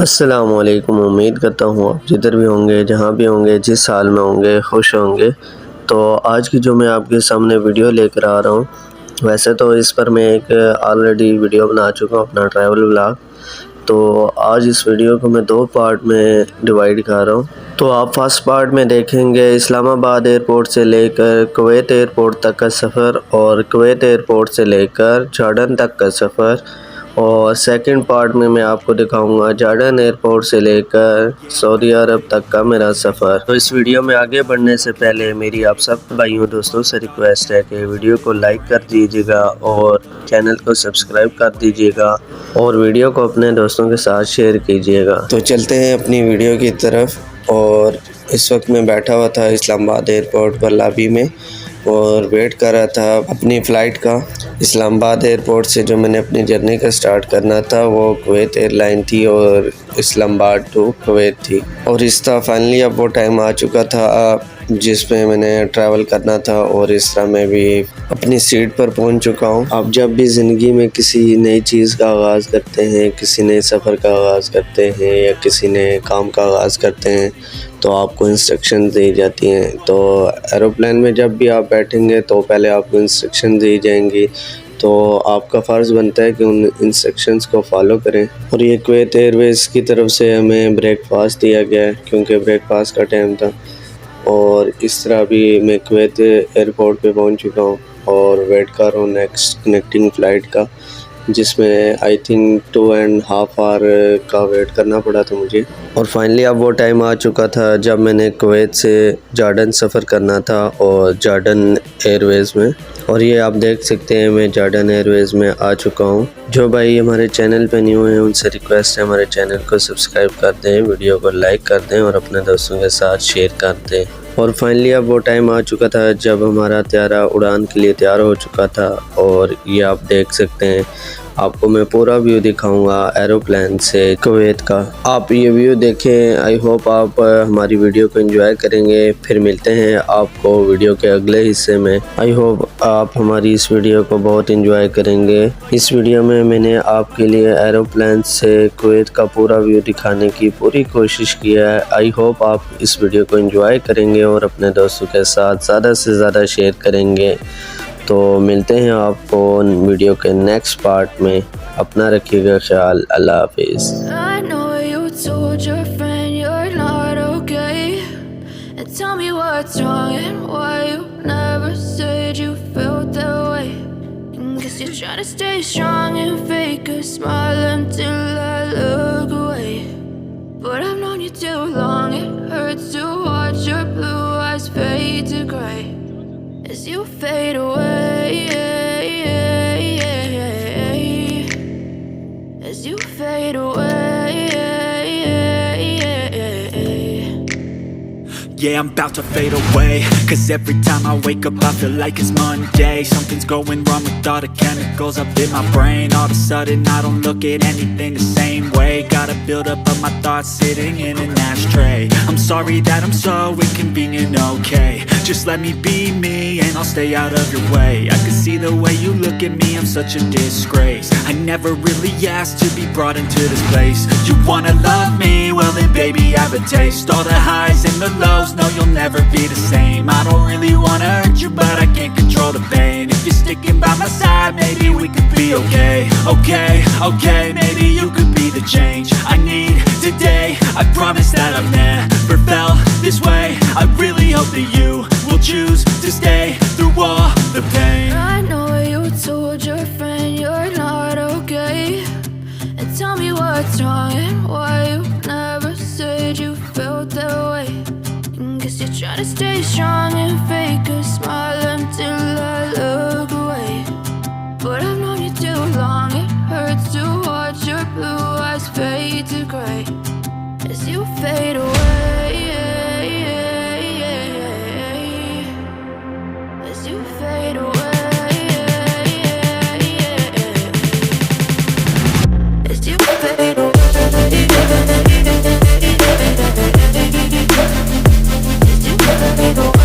अस्सलाम वालेकुम। उम्मीद करता हूँ आप जिधर भी होंगे, जहाँ भी होंगे, जिस हाल में होंगे, खुश होंगे। तो आज की जो मैं आपके सामने वीडियो लेकर आ रहा हूँ, वैसे तो इस पर मैं एक ऑलरेडी वीडियो बना चुका हूँ, अपना ट्रैवल व्लॉग। तो आज इस वीडियो को मैं दो पार्ट में डिवाइड कर रहा हूँ। तो आप फर्स्ट पार्ट में देखेंगे इस्लामाबाद एयरपोर्ट से लेकर कुवैत एयरपोर्ट तक का सफ़र और कुवैत एयरपोर्ट से लेकर जॉर्डन तक का सफ़र। और सेकंड पार्ट में मैं आपको दिखाऊंगा जॉर्डन एयरपोर्ट से लेकर सऊदी अरब तक का मेरा सफ़र। तो इस वीडियो में आगे बढ़ने से पहले मेरी आप सब भाइयों दोस्तों से रिक्वेस्ट है कि वीडियो को लाइक कर दीजिएगा और चैनल को सब्सक्राइब कर दीजिएगा और वीडियो को अपने दोस्तों के साथ शेयर कीजिएगा। तो चलते हैं अपनी वीडियो की तरफ। और इस वक्त मैं बैठा हुआ था इस्लामाबाद एयरपोर्ट पर लॉबी में और वेट कर रहा था अपनी फ़्लाइट का। इस्लामाबाद एयरपोर्ट से जो मैंने अपनी जर्नी का स्टार्ट करना था वो कुवैत एयरलाइन थी और इस्लामाबाद टू कुवैत थी। और इस तरह फाइनली अब वो टाइम आ चुका था जिसमें मैंने ट्रैवल करना था और इस तरह मैं भी अपनी सीट पर पहुंच चुका हूं। आप जब भी ज़िंदगी में किसी नई चीज़ का आगाज़ करते हैं, किसी नए सफ़र का आगाज़ करते हैं या किसी नए काम का आगाज़ करते हैं तो आपको इंस्ट्रक्शन दी जाती हैं। तो एरोप्लेन में जब भी आप बैठेंगे तो पहले आपको इंस्ट्रक्शन दी जाएंगी, तो आपका फ़र्ज़ बनता है कि उन इंस्ट्रक्शंस को फॉलो करें। और ये कुवैत एयरवेज़ की तरफ से हमें ब्रेकफास्ट दिया गया है क्योंकि ब्रेकफास्ट का टाइम था। और इस तरह भी मैं कुवैत एयरपोर्ट पे पहुंच चुका हूं और वेट कर रहा हूँ नेक्स्ट कनेक्टिंग फ़्लाइट का, जिसमें आई थिंक 2.5 आवर का वेट करना पड़ा था मुझे। और फाइनली अब वो टाइम आ चुका था जब मैंने कुवैत से जॉर्डन सफ़र करना था और जॉर्डन एयरवेज़ में। और ये आप देख सकते हैं मैं जॉर्डन एयरवेज़ में आ चुका हूँ। जो भाई हमारे चैनल पे न्यू हैं उनसे रिक्वेस्ट है हमारे चैनल को सब्सक्राइब कर दें, वीडियो को लाइक कर दें और अपने दोस्तों के साथ शेयर कर दें। और फाइनली अब वो टाइम आ चुका था जब हमारा त्यारा उड़ान के लिए तैयार हो चुका था। और ये आप देख सकते हैं, आपको मैं पूरा व्यू दिखाऊंगा एरोप्लेन से कुवैत का। आप ये व्यू देखें। आई होप आप हमारी वीडियो को एंजॉय करेंगे। फिर मिलते हैं आपको वीडियो के अगले हिस्से में। आई होप आप हमारी इस वीडियो को बहुत एंजॉय करेंगे। इस वीडियो में मैंने आपके लिए एरोप्लेन से कुवैत का पूरा व्यू दिखाने की पूरी कोशिश की है। आई होप आप इस वीडियो को एंजॉय करेंगे और अपने दोस्तों के साथ ज़्यादा से ज़्यादा शेयर करेंगे। तो मिलते हैं आपको वीडियो के नेक्स्ट पार्ट में। अपना रखिएगा ख्याल। अल्लाह हाफिज़। As you fade away, as you fade away. Yeah, I'm about to fade away, 'cause every time I wake up I feel like it's Monday. Something's going wrong with all the chemicals up in my brain. All of a sudden I don't look at anything the same way. Gotta build up of my thoughts sitting in an ashtray. I'm sorry that I'm so inconvenient, okay. Just let me be me and I'll stay out of your way. I can see the way you look at me, I'm such a disgrace. I never really asked to be brought into this place. You wanna love me? Well then baby have a taste. All the highs and the lows, no you'll never be the same. I don't really wanna hurt you but I can't control the pain. If you're sticking by my side maybe we could be okay. Okay, maybe you could be the change I need today. I promise that I've never felt this way. I really hope that you will choose to stay through all the pain. I know you told your friend you're not okay, and tell me what's wrong and why you never said you felt that way. Guess you're trying to stay strong and fake a smile until I look away. But I've known you too long, it hurts to watch your blue eyes fade to gray as you fade away. As you fade away. As you fade away. As you fade away.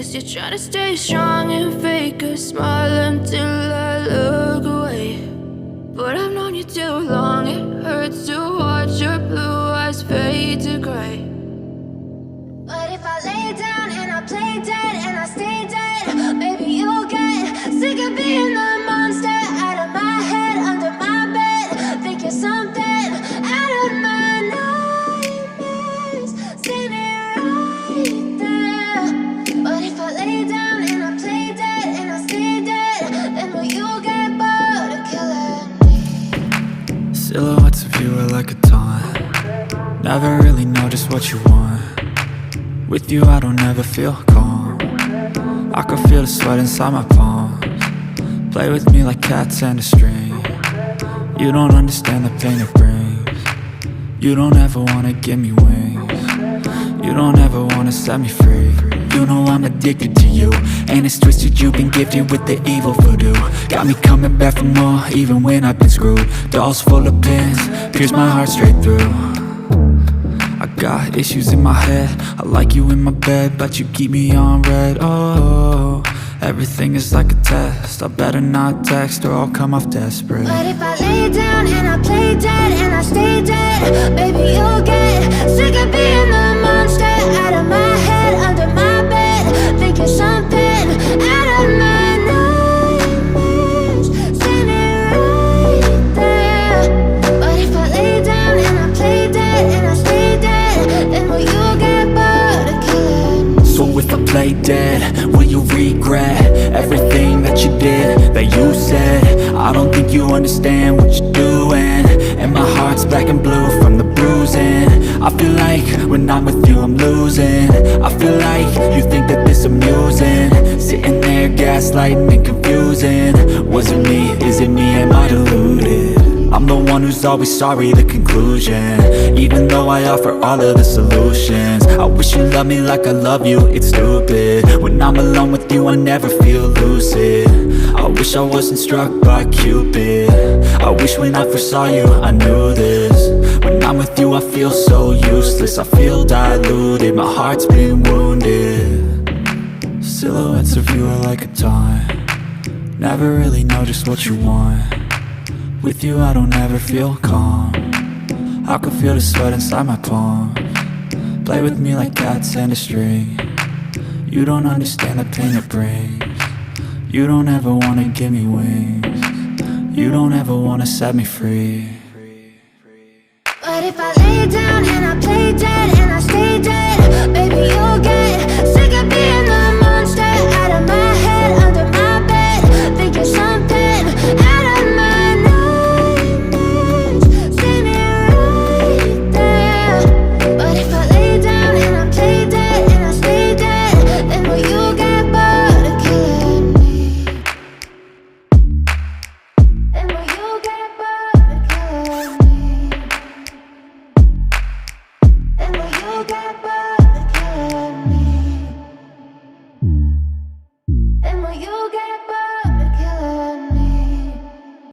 Guess you're trying to stay strong and fake a smile until I look away. But I've known you too long, it hurts to watch your blue eyes fade to grey. But if I lay down and I play dead and I stay dead, baby, you'll get sick of being the monster out of my head, under my bed. Think you're something out of my nightmares, standing right there. But if I lay down and I play dead and I stay dead, then will you get bored of killing me? Silhouettes of you are like a taunt. Never really know just what you want. With you I don't ever feel calm. I can feel the sweat inside my palms. Play with me like cats and a string. You don't understand the pain it brings. You don't ever wanna give me wings. You don't ever wanna set me free. You know I'm addicted to you, and it's twisted, you've been gifted with the evil voodoo. Got me coming back for more, even when I've been screwed. Dolls full of pins, pierce my heart straight through. I got issues in my head, I like you in my bed, but you keep me on red. Oh, everything is like a test, I better not text or I'll come off desperate. But if I lay down and I play dead and I stay dead, baby, you'll get sick of being the monster out of my head, under my bed. Think you're something out of my nightmares, standing right there. But if I lay down and I play dead and I stay dead, then will you get bored of killing me? So if I play dead, will you regret everything that you did, that you said? I don't think you understand what you're doing, and my heart's black and blue from the bruising. I feel like when I'm with you I'm losing. I feel like you think that this amusing, sitting there gaslighting and confusing. Was it me? Is it me? Am I deluded? I'm the one who's always sorry, the conclusion, even though I offer all of the solutions. I wish you loved me like I love you, it's stupid. When I'm alone with you I never feel lucid. I wish I wasn't struck by Cupid. I wish when I first saw you I knew this. When I'm with you I feel so useless, I feel diluted, my heart's been wounded. Silhouettes of you are like a taunt. Never really know just what you want. With you I don't ever feel calm. I can feel the sweat inside my palms. Play with me like cats and a string. You don't understand the pain it brings. You don't ever wanna give me wings. You don't ever wanna set me free. But if I lay down and I play dead and I stay dead, baby, you'll get sick of being the monster out of my head, under my bed. Think you're something out of my nightmares, standing right there. But if I lay down and I play dead and I stay dead, then will you get bored of killing me? Then will you get bored of killing me? And will you get back?